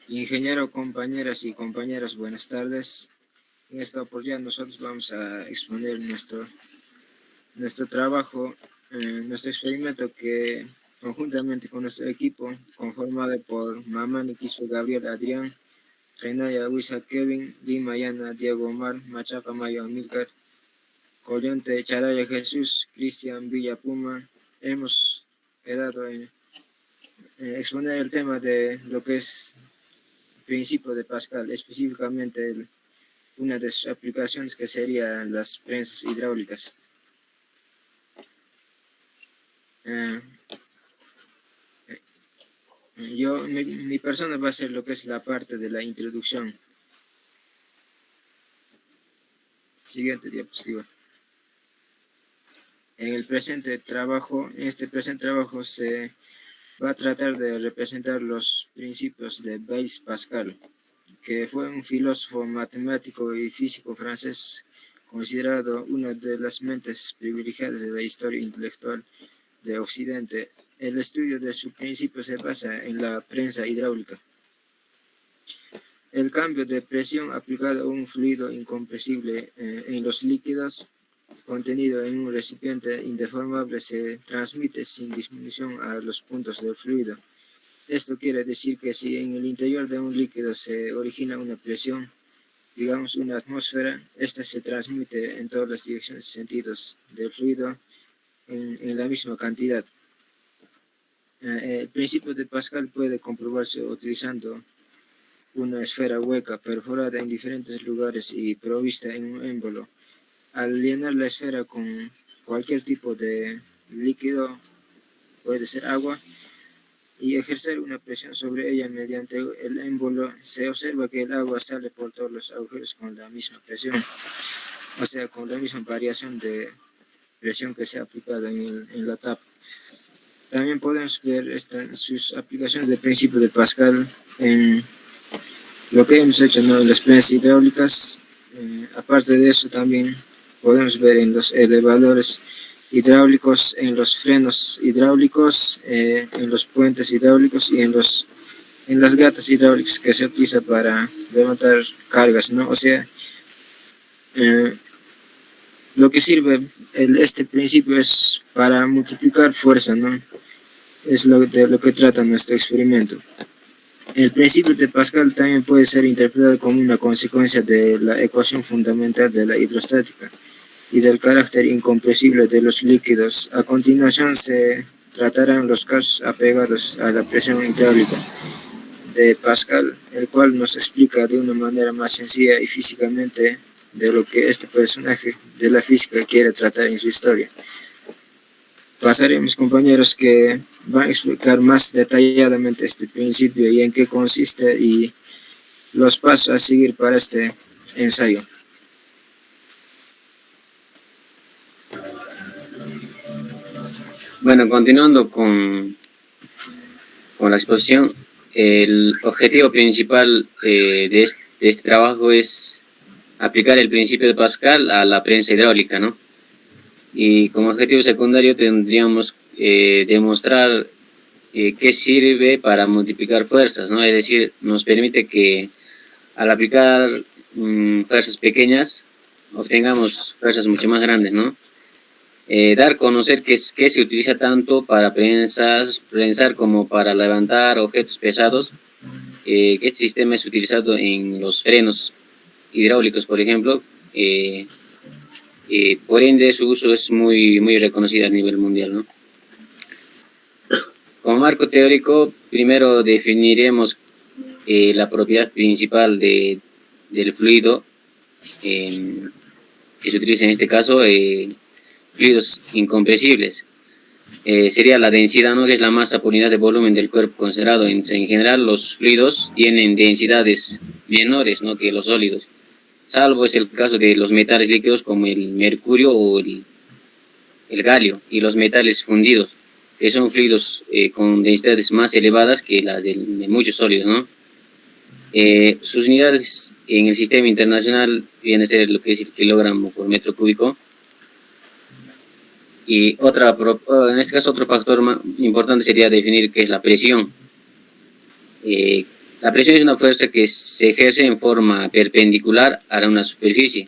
Ingeniero, compañeras y compañeros, buenas tardes. En esta oportunidad nosotros vamos a exponer nuestro trabajo, nuestro experimento que conjuntamente con nuestro equipo, conformado por Mamani, Quispe, Gabriel, Adrián, Renaya, Luisa, Kevin, Lima, Yana, Diego, Omar, Machaca, Mayo, Amílcar, Collante, Charaya, Jesús, Cristian, Villa, Puma, hemos quedado en exponer el tema de lo que es principio de Pascal, específicamente una de sus aplicaciones que serían las prensas hidráulicas. Eh, mi persona va a ser lo que es la parte de la introducción. Siguiente diapositiva. En este presente trabajo se va a tratar de representar los principios de Blaise Pascal, que fue un filósofo, matemático y físico francés, considerado una de las mentes privilegiadas de la historia intelectual de Occidente. El estudio de su principio se basa en la prensa hidráulica. El cambio de presión aplicado a un fluido incompresible en los líquidos contenido en un recipiente indeformable se transmite sin disminución a los puntos del fluido. Esto quiere decir que si en el interior de un líquido se origina una presión, digamos una atmósfera, esta se transmite en todas las direcciones y sentidos del fluido en la misma cantidad. El principio de Pascal puede comprobarse utilizando una esfera hueca perforada en diferentes lugares y provista en un émbolo. Al llenar la esfera con cualquier tipo de líquido, puede ser agua, y ejercer una presión sobre ella mediante el émbolo, se observa que el agua sale por todos los agujeros con la misma presión, o sea, con la misma variación de presión que se ha aplicado en la tapa. También podemos ver sus aplicaciones del principio de Pascal en lo que hemos hecho, ¿no?, en las prensas hidráulicas. Aparte de eso, también podemos ver en los elevadores hidráulicos, en los frenos hidráulicos, en los puentes hidráulicos y en las gatas hidráulicas que se utiliza para levantar cargas, ¿no? O sea, lo que sirve este principio es para multiplicar fuerza, ¿no? Es de lo que trata nuestro experimento. El principio de Pascal también puede ser interpretado como una consecuencia de la ecuación fundamental de la hidrostática y del carácter incompresible de los líquidos. A continuación se tratarán los casos apegados a la presión hidráulica de Pascal, el cual nos explica de una manera más sencilla y físicamente de lo que este personaje de la física quiere tratar en su historia. Pasaré a mis compañeros que van a explicar más detalladamente este principio y en qué consiste y los pasos a seguir para este ensayo. Bueno, continuando con la exposición, el objetivo principal de este trabajo es aplicar el principio de Pascal a la prensa hidráulica, ¿no? Y como objetivo secundario tendríamos demostrar qué sirve para multiplicar fuerzas, ¿no? Es decir, nos permite que al aplicar fuerzas pequeñas obtengamos fuerzas mucho más grandes, ¿no? Dar a conocer que se utiliza tanto para prensar como para levantar objetos pesados, que este sistema es utilizado en los frenos hidráulicos, por ejemplo, por ende su uso es muy reconocido a nivel mundial, ¿no? Como marco teórico, primero definiremos la propiedad principal del fluido que se utiliza en este caso, fluidos incompresibles. Sería la densidad, ¿no?, que es la masa por unidad de volumen del cuerpo considerado. En general, los fluidos tienen densidades menores, ¿no?, que los sólidos, salvo es el caso de los metales líquidos como el mercurio o el galio, y los metales fundidos, que son fluidos con densidades más elevadas que las de muchos sólidos, ¿no? Sus unidades en el sistema internacional viene a ser lo que es el kilogramo por metro cúbico. Y en este caso otro factor importante sería definir qué es la presión, La presión es una fuerza que se ejerce en forma perpendicular a una superficie.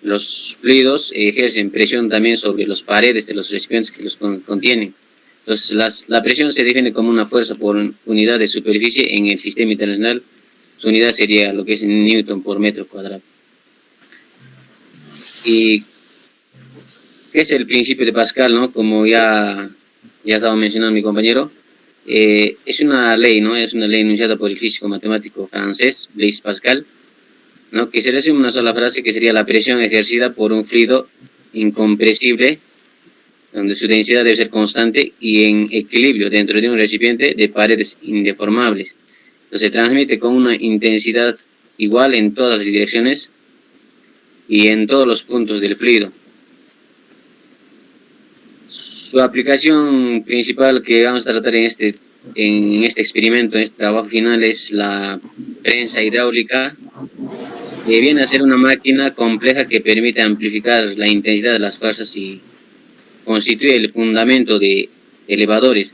Los fluidos ejercen presión también sobre las paredes de los recipientes que los contienen. Entonces, la presión se define como una fuerza por unidad de superficie en el sistema internacional. Su unidad sería lo que es Newton por metro cuadrado. ¿Y qué es el principio de Pascal, no? Como ya estaba mencionando mi compañero, es una ley, ¿no? Es una ley enunciada por el físico matemático francés, Blaise Pascal, ¿no? Que se resume en una sola frase que sería la presión ejercida por un fluido incompresible, donde su densidad debe ser constante y en equilibrio dentro de un recipiente de paredes indeformables. Entonces se transmite con una intensidad igual en todas las direcciones y en todos los puntos del fluido. Su aplicación principal que vamos a tratar en este experimento, en este trabajo final, es la prensa hidráulica, que viene a ser una máquina compleja que permite amplificar la intensidad de las fuerzas y constituye el fundamento de elevadores,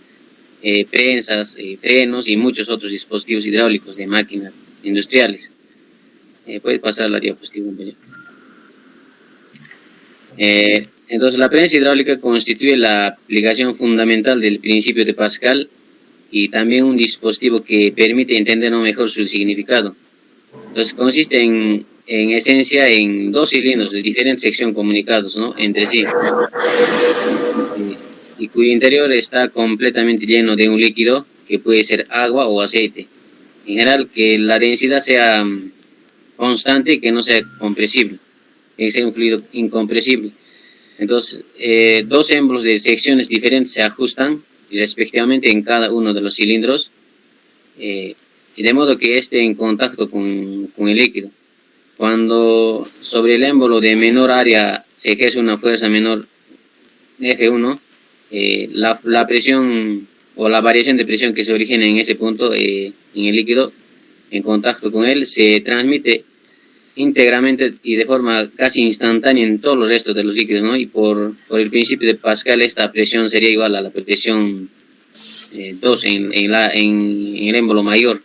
prensas, frenos y muchos otros dispositivos hidráulicos de máquinas industriales. Puede pasar la diapositiva, compañero. Entonces, la prensa hidráulica constituye la aplicación fundamental del principio de Pascal y también un dispositivo que permite entender mejor su significado. Entonces, consiste en esencia en dos cilindros de diferente sección comunicados, ¿no?, entre sí, y cuyo interior está completamente lleno de un líquido que puede ser agua o aceite. En general, que la densidad sea constante y que no sea compresible, que sea un fluido incompresible. Entonces, dos émbolos de secciones diferentes se ajustan respectivamente en cada uno de los cilindros, y de modo que esté en contacto con el líquido. Cuando sobre el émbolo de menor área se ejerce una fuerza menor F1, la presión o la variación de presión que se origina en ese punto, en el líquido, en contacto con él, se transmite íntegramente y de forma casi instantánea en todos los restos de los líquidos, ¿no? Y por el principio de Pascal, esta presión sería igual a la presión 2 en el émbolo mayor,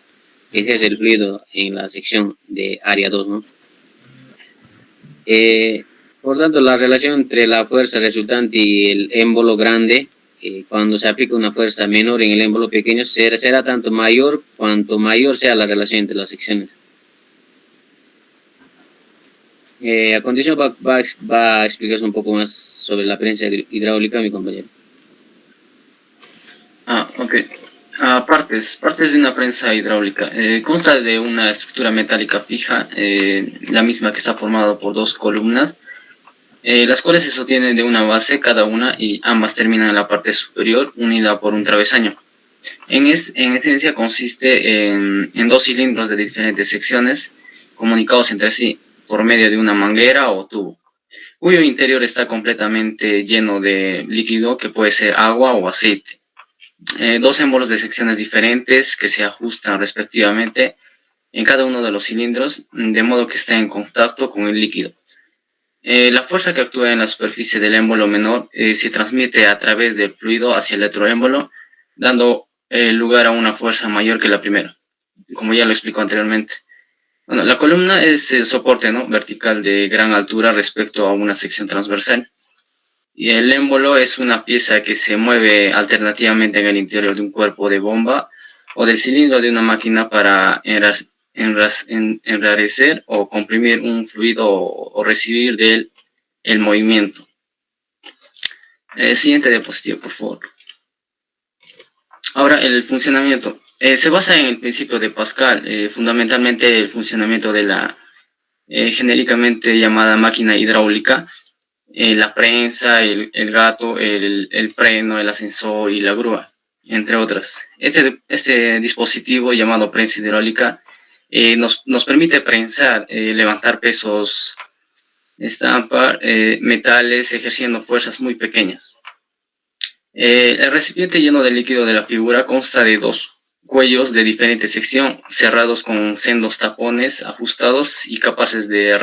que es el fluido en la sección de área 2, ¿no? Por tanto, la relación entre la fuerza resultante y el émbolo grande, cuando se aplica una fuerza menor en el émbolo pequeño, será tanto mayor cuanto mayor sea la relación entre las secciones. A continuación va a explicarse un poco más sobre la prensa hidráulica mi compañero. Ok. Partes de una prensa hidráulica. Consta de una estructura metálica fija, la misma que está formada por dos columnas, las cuales se sostienen de una base cada una y ambas terminan en la parte superior, unida por un travesaño. En esencia consiste en dos cilindros de diferentes secciones, comunicados entre sí por medio de una manguera o tubo, cuyo interior está completamente lleno de líquido que puede ser agua o aceite. Dos émbolos de secciones diferentes que se ajustan respectivamente en cada uno de los cilindros, de modo que está en contacto con el líquido. La fuerza que actúa en la superficie del émbolo menor se transmite a través del fluido hacia el otro émbolo, dando lugar a una fuerza mayor que la primera, como ya lo explicó anteriormente. Bueno, la columna es el soporte, ¿no?, vertical de gran altura respecto a una sección transversal. Y el émbolo es una pieza que se mueve alternativamente en el interior de un cuerpo de bomba o del cilindro de una máquina para enrarecer o comprimir un fluido o recibir de él el movimiento. Siguiente diapositiva, por favor. Ahora, el funcionamiento. Se basa en el principio de Pascal, fundamentalmente el funcionamiento de la genéricamente llamada máquina hidráulica, la prensa, el gato, el freno, el ascensor y la grúa, entre otras. Este dispositivo llamado prensa hidráulica nos permite prensar, levantar pesos, estampar metales, ejerciendo fuerzas muy pequeñas. El recipiente lleno de líquido de la figura consta de dos cuellos de diferente sección, cerrados con sendos tapones ajustados y capaces de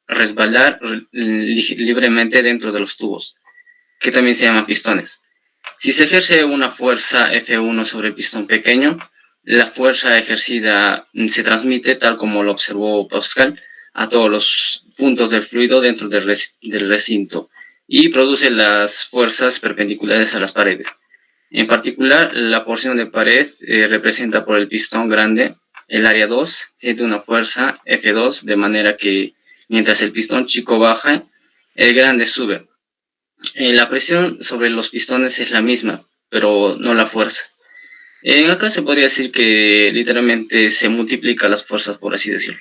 resbalar libremente dentro de los tubos, que también se llaman pistones. Si se ejerce una fuerza F1 sobre el pistón pequeño, la fuerza ejercida se transmite, tal como lo observó Pascal, a todos los puntos del fluido dentro del recinto y produce las fuerzas perpendiculares a las paredes. En particular, la porción de pared representa por el pistón grande. El área 2 siente una fuerza F2, de manera que mientras el pistón chico baja, el grande sube. La presión sobre los pistones es la misma, pero no la fuerza. Acá se podría decir que literalmente se multiplican las fuerzas, por así decirlo.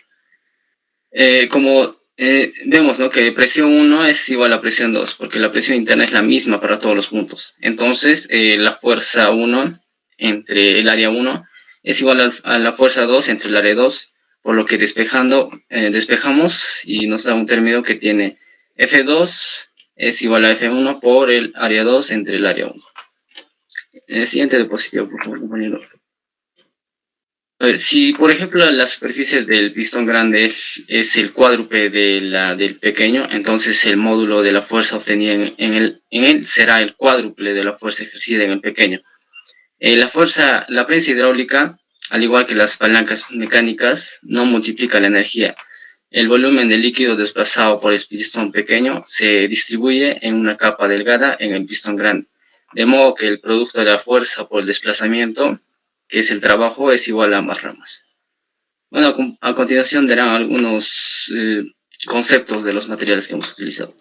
Como vemos, ¿no?, que presión 1 es igual a presión 2, porque la presión interna es la misma para todos los puntos. Entonces, la fuerza 1 entre el área 1 es igual a la fuerza 2 entre el área 2, por lo que despejamos y nos da un término que tiene F2 es igual a F1 por el área 2 entre el área 1. Siguiente diapositiva, por favor, compañero. A ver, si por ejemplo la superficie del pistón grande es el cuádruple del pequeño, entonces el módulo de la fuerza obtenida en él será el cuádruple de la fuerza ejercida en el pequeño. La prensa hidráulica, al igual que las palancas mecánicas, no multiplica la energía. El volumen de líquido desplazado por el pistón pequeño se distribuye en una capa delgada en el pistón grande, de modo que el producto de la fuerza por el desplazamiento, que es el trabajo, es igual a ambas ramas. Bueno, a continuación darán algunos conceptos de los materiales que hemos utilizado.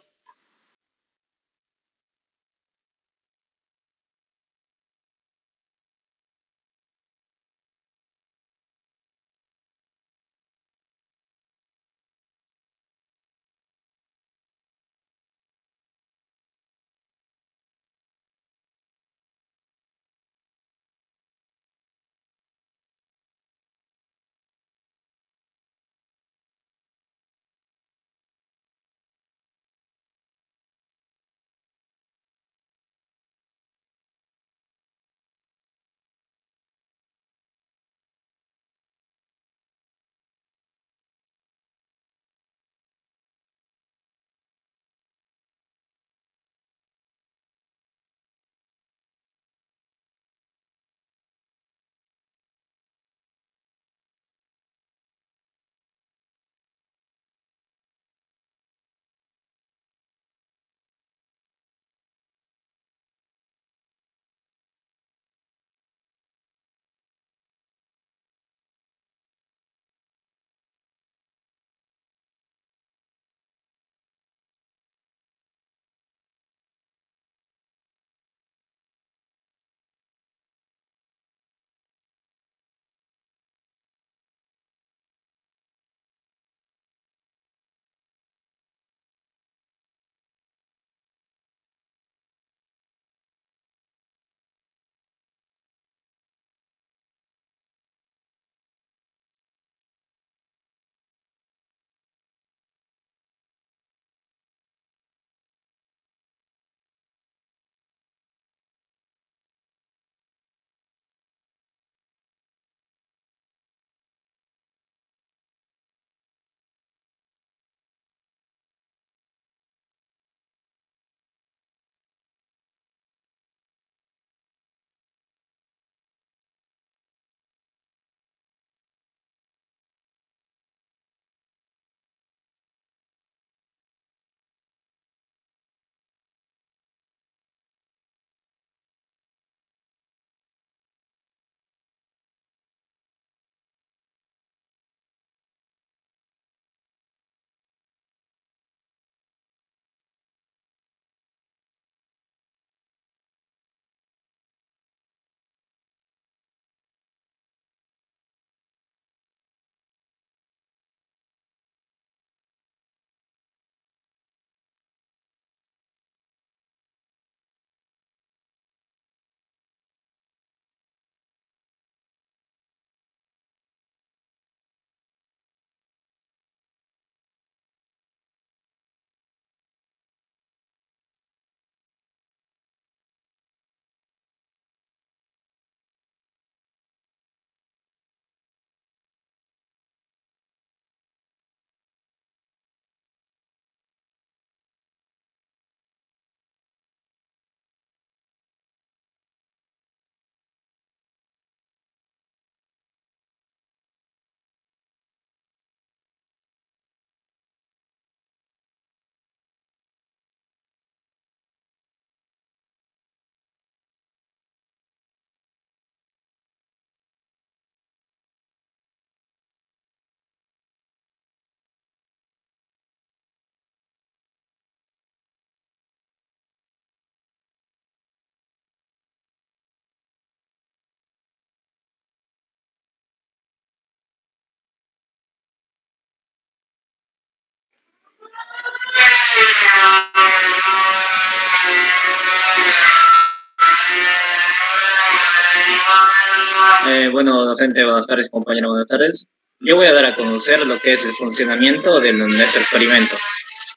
Bueno, docente, buenas tardes, compañero, buenas tardes. Yo voy a dar a conocer lo que es el funcionamiento de nuestro experimento.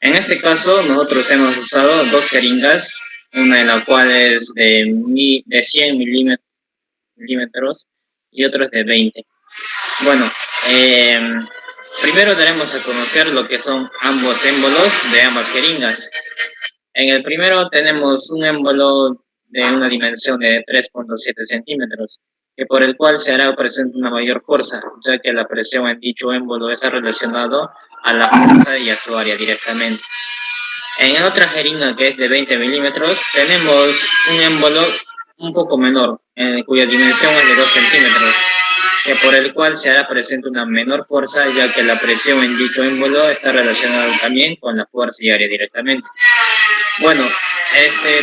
En este caso, nosotros hemos usado dos jeringas, una de la cual es de 100 milímetros y otra es de 20. Bueno, primero daremos a conocer lo que son ambos émbolos de ambas jeringas. En el primero tenemos un émbolo de una dimensión de 3.7 centímetros, que por el cual se hará presente una mayor fuerza, ya que la presión en dicho émbolo está relacionado a la fuerza y a su área directamente. En otra jeringa, que es de 20 milímetros, tenemos un émbolo un poco menor, cuya dimensión es de 2 centímetros, que por el cual se hará presente una menor fuerza, ya que la presión en dicho émbolo está relacionada también con la fuerza y área directamente. Bueno,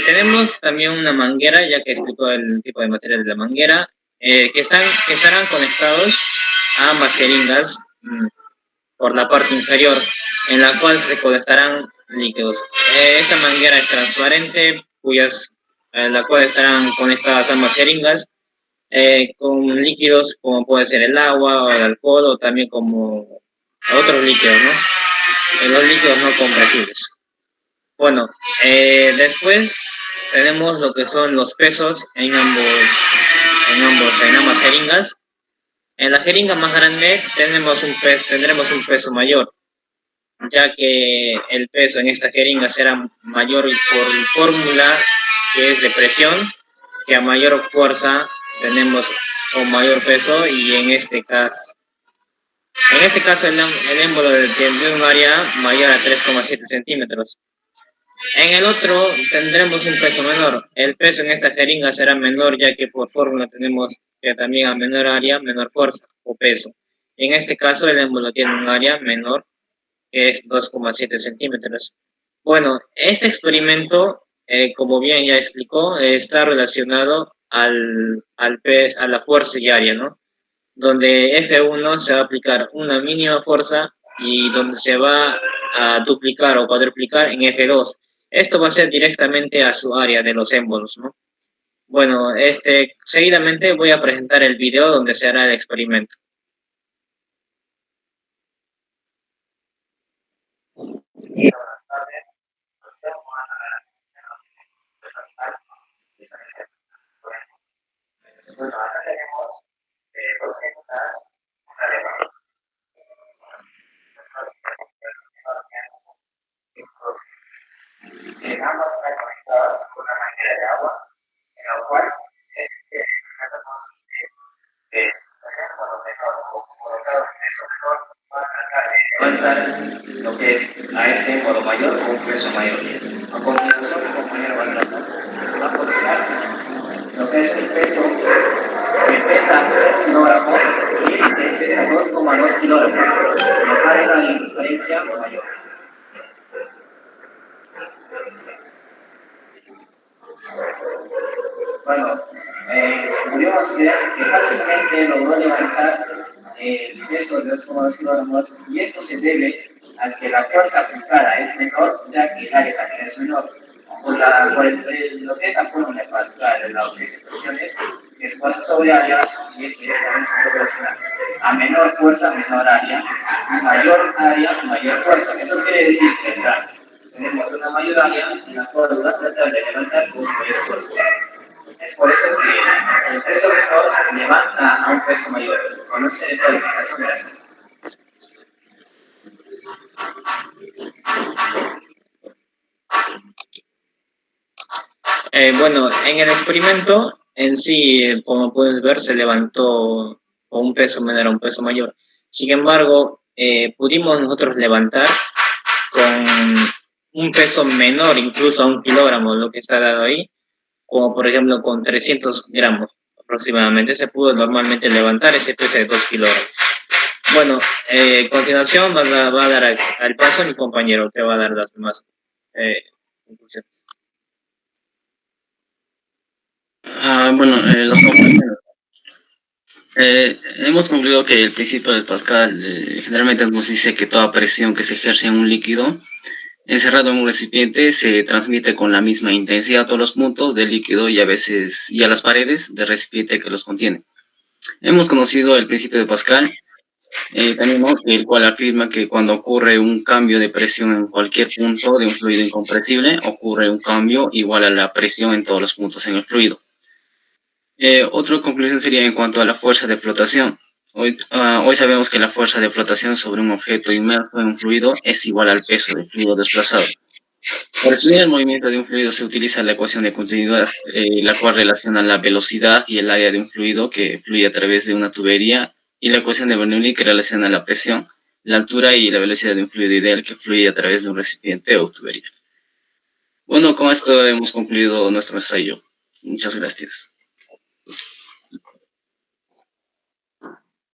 tenemos también una manguera, ya que explicó el tipo de material de la manguera, que estarán conectados a ambas jeringas por la parte inferior, en la cual se colectarán líquidos. Esta manguera es transparente, la cual estarán conectadas ambas jeringas, con líquidos como puede ser el agua o el alcohol, o también como otros líquidos, ¿no? Los líquidos no compresibles. Bueno, después tenemos lo que son los pesos en ambas jeringas. En la jeringa más grande tendremos un peso mayor, ya que el peso en esta jeringa será mayor por fórmula que es de presión, que a mayor fuerza tenemos un mayor peso, y en este caso el émbolo tiene un área mayor a 3,7 centímetros. En el otro tendremos un peso menor. El peso en esta jeringa será menor, ya que por fórmula tenemos que también a menor área, menor fuerza o peso. En este caso el émbolo tiene un área menor, que es 2,7 centímetros. Bueno, este experimento, como bien ya explicó, está relacionado a la fuerza y área, ¿no? Donde F1 se va a aplicar una mínima fuerza y donde se va a duplicar o cuadruplicar en F2. Esto va a ser directamente a su área de los émbolos, ¿no? Bueno, seguidamente voy a presentar el video donde se hará el experimento. Bueno, acá tenemos dos células, una de ambas están conectadas con una manguera de agua, en la cual tratamos de tener colocado un peso menor para tratar de levantar lo que es a este modo mayor con un peso mayor. A continuación, el compañero va a colocar lo que es el peso que pesa 1 kilogramo y este pesa 2,2 kilogramos, lo cual es la diferencia mayor. Bueno, pudimos ver que fácilmente logró levantar el peso de 2,2 kilogramos, y esto se debe a que la fuerza aplicada es menor, ya que el área también es menor. Lo que es la fórmula de Pascal, la que se es fuerza sobre área, y es directamente proporcional. A menor fuerza, menor área, mayor área, mayor fuerza. Eso quiere decir que tenemos una mayor área en la cual va a tratar de levantar con mayor fuerza. Es por eso que el peso menor levanta a un peso mayor. Conoce esta explicación, gracias. Bueno, en el experimento en sí, como puedes ver, se levantó con un peso menor a un peso mayor. Sin embargo, pudimos nosotros levantar con un peso menor, incluso a 1 kilogramo, lo que está dado ahí, como por ejemplo con 300 gramos aproximadamente, se pudo normalmente levantar ese peso de 2 kilogramos. Bueno, a continuación va a dar al paso a mi compañero, que va a dar las demás conclusiones. Bueno, los compañeros. Hemos concluido que el principio de Pascal generalmente nos dice que toda presión que se ejerce en un líquido encerrado en un recipiente se transmite con la misma intensidad a todos los puntos del líquido y a veces y a las paredes del recipiente que los contiene. Hemos conocido el principio de Pascal, también, ¿no?, el cual afirma que cuando ocurre un cambio de presión en cualquier punto de un fluido incompresible, ocurre un cambio igual a la presión en todos los puntos en el fluido. Otra conclusión sería en cuanto a la fuerza de flotación. Hoy sabemos que la fuerza de flotación sobre un objeto inmerso en un fluido es igual al peso del fluido desplazado. Para estudiar el movimiento de un fluido se utiliza la ecuación de continuidad, la cual relaciona la velocidad y el área de un fluido que fluye a través de una tubería, y la ecuación de Bernoulli, que relaciona la presión, la altura y la velocidad de un fluido ideal que fluye a través de un recipiente o tubería. Bueno, con esto hemos concluido nuestro ensayo. Muchas gracias.